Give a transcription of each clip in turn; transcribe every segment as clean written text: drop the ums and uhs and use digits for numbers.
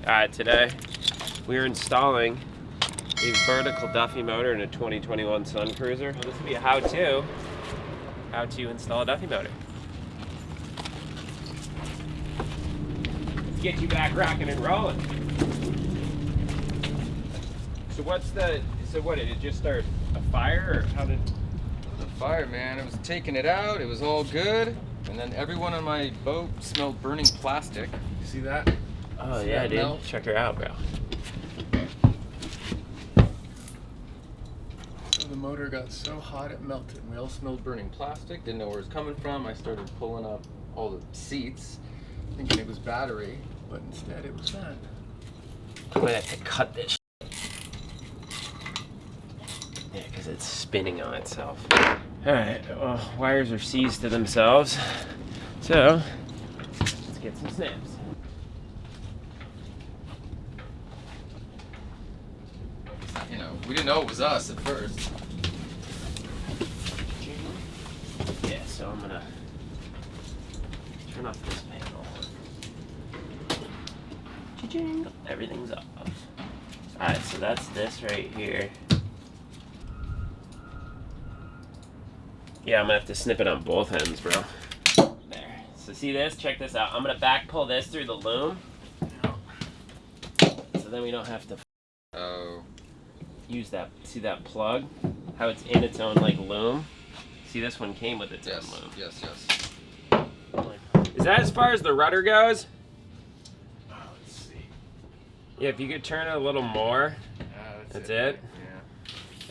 Alright, today we are installing a vertical Duffy motor in a 2021 Sun Cruiser. Well, this will be a how-to install a Duffy motor. Let's get you back rocking and rolling. So what did it just start a fire, or how did? It was a fire, man. It was taking it out. It was all good, and then everyone on my boat smelled burning plastic. You see that? Oh yeah, dude. Melt? Check her out, bro. So the motor got so hot it melted. We all smelled burning plastic. Didn't know where it was coming from. I started pulling up all the seats, thinking it was battery, but instead it was that. I'm gonna have to cut this. Yeah, because it's spinning on itself. Alright, well, wires are seized to themselves. So, let's get some snips. You know, we didn't know it was us at first. Yeah, so I'm gonna turn off this panel. Cha-ching. Everything's off. Alright, so that's this right here. Yeah, I'm gonna have to snip it on both ends, bro. There. So see this? Check this out. I'm gonna back pull this through the loom. So then we don't have to use that. See that plug? How it's in its own like loom? See, this one came with its own loom. Yes. Is that as far as the rudder goes? Oh, let's see. Yeah, if you could turn it a little more. That's it?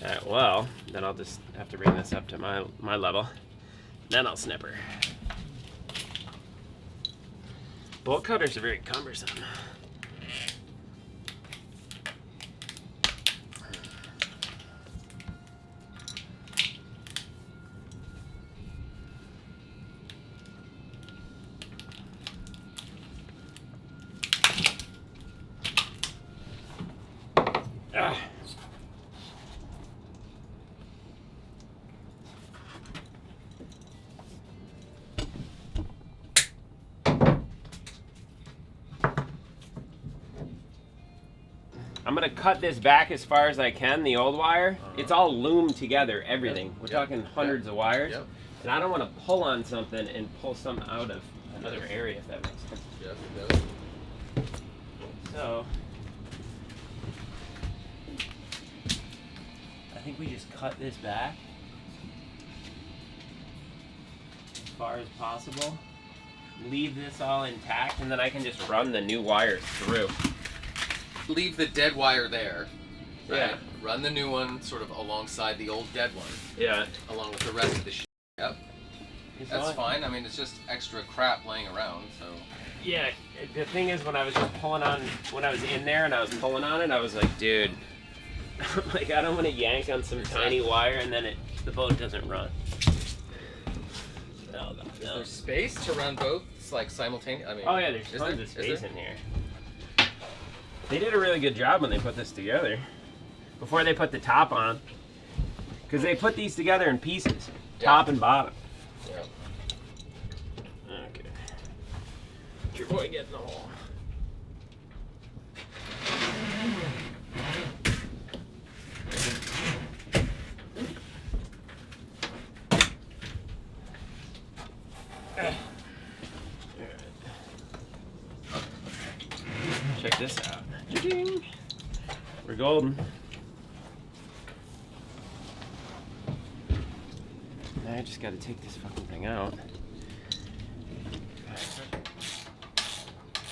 Yeah. Alright, well, then I'll just have to bring this up to my level. Then I'll snip her. Bolt cutters are very cumbersome. I'm gonna cut this back as far as I can, the old wire. It's all loomed together, everything. We're talking hundreds of wires. And I don't want to pull on something and pull some out of another area, if that makes sense. Yes, it does. So, I think we just cut this back as far as possible. Leave this all intact, and then I can just run the new wires through. Leave the dead wire there. Right? Yeah. Run the new one sort of alongside the old dead one. Yeah. Along with the rest of the shit. Yep. That's fine. I mean, it's just extra crap laying around, so. Yeah, the thing is, when I was just pulling on, when I was in there and I was pulling on it, I was like, dude, like, I don't want to yank on some tiny wire and then the boat doesn't run. No. Is there space to run both, like, simultaneously? I mean, oh yeah, there's tons of space in here. They did a really good job when they put this together. Before they put the top on. Because they put these together in pieces. Top and bottom. Yeah. Okay. Your boy getting the hole. Check this out. We're golden. Now I just gotta take this fucking thing out.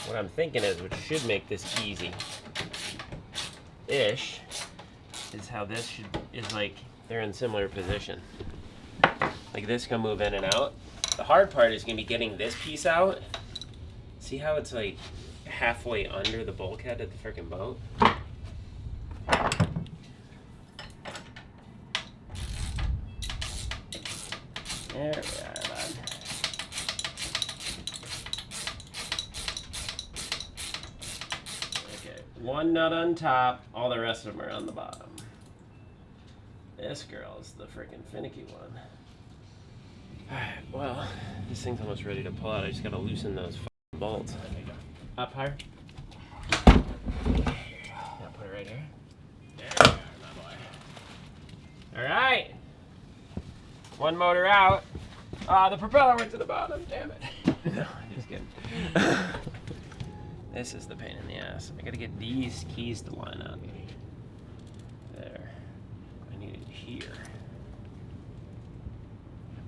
What I'm thinking is, what should make this easy-ish, is how this is like, they're in similar position. Like this can move in and out. The hard part is gonna be getting this piece out. See how it's like halfway under the bulkhead of the freaking boat? There we are, bud. Okay, one nut on top, all the rest of them are on the bottom. This girl is the freaking finicky one. Alright, well, this thing's almost ready to pull out. I just gotta loosen those bolts. Up higher. right here. There you are, my boy. All right. One motor out. Ah, the propeller went to the bottom. Damn it. No, I'm just kidding. This is the pain in the ass. I gotta get these keys to line up. There. I need it here.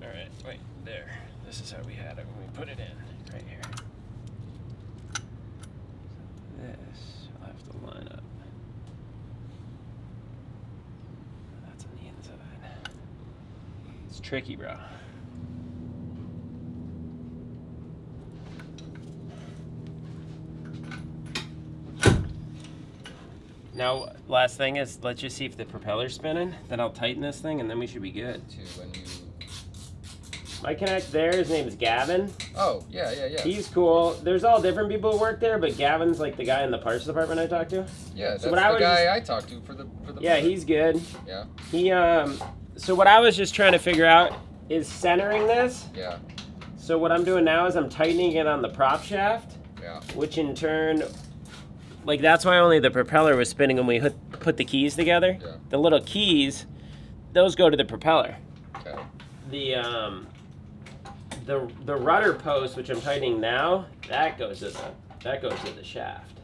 All right, wait, there. This is how we had it when we put it in, right here. This, I'll have to line up. That's on the inside. It's tricky, bro. Now, last thing is, let's just see if the propeller's spinning. Then I'll tighten this thing, and then we should be good. When you... My connect there, his name is Gavin. Oh, yeah. He's cool. There's all different people who work there, but Gavin's like the guy in the parts department I talked to. Yeah, that's the guy I talked to for the Yeah, he's good. Yeah. He so what I was just trying to figure out is centering this. Yeah. So what I'm doing now is I'm tightening it on the prop shaft. Yeah. Which in turn, like that's why only the propeller was spinning when we put the keys together. Yeah. The little keys, those go to the propeller. Okay. The rudder post, which I'm tightening now, that goes to the shaft.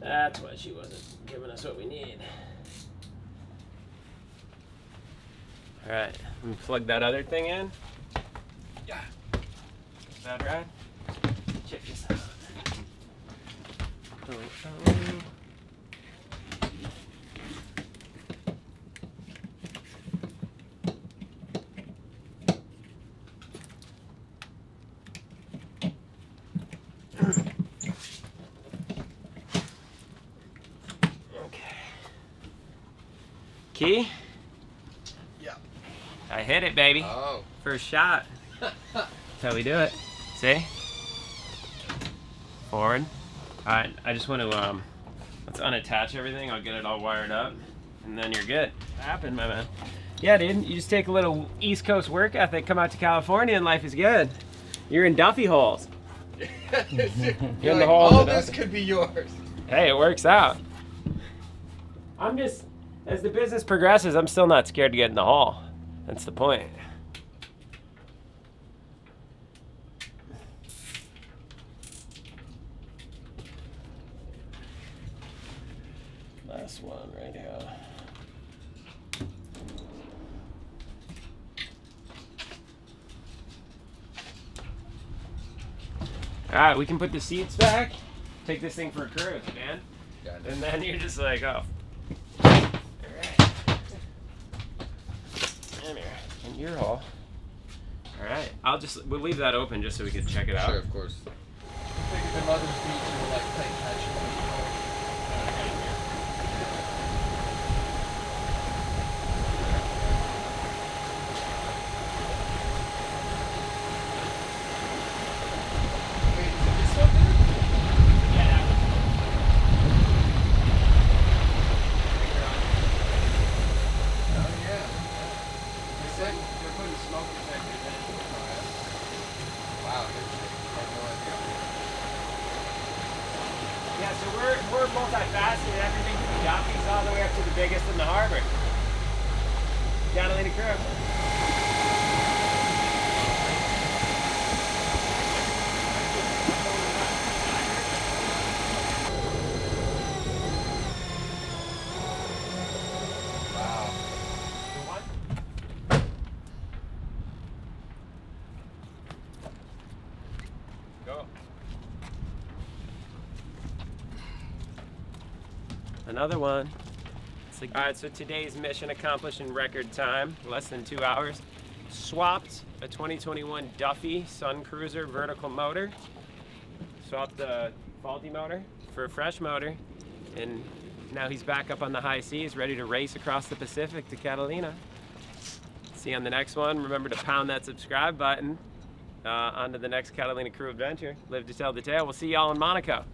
That's why she wasn't giving us what we need. All right, let me plug that other thing in. Yeah. Is that right? Check this out. Key? Yeah. I hit it, baby. Oh. First shot. That's how we do it. See? Forward. Alright, I just want to, let's unattach everything. I'll get it all wired up. And then you're good. What happened, my man? Yeah, dude. You just take a little East Coast work ethic, come out to California, and life is good. You're in Duffy holes. You're like, all this could be yours. Hey, it works out. I'm just... As the business progresses, I'm still not scared to get in the hall. That's the point. Last one right here. All right, we can put the seats back. Take this thing for a cruise, man. And then you're just like, oh. In your hall. All right, we'll leave that open just so we can check it out. Sure, of course. I figured the mother's beach were like tight catch. Yeah, so we're multifaceted. Everything from the Duffy's all the way up to the biggest in the harbor. Catalina crew. Another one. All right, so today's mission accomplished in record time, less than 2 hours. Swapped a 2021 Duffy Sun Cruiser vertical motor. Swapped the faulty motor for a fresh motor. And now he's back up on the high seas, ready to race across the Pacific to Catalina. See you on the next one. Remember to pound that subscribe button. On to the next Catalina crew adventure. Live to tell the tale. We'll see y'all in Monaco.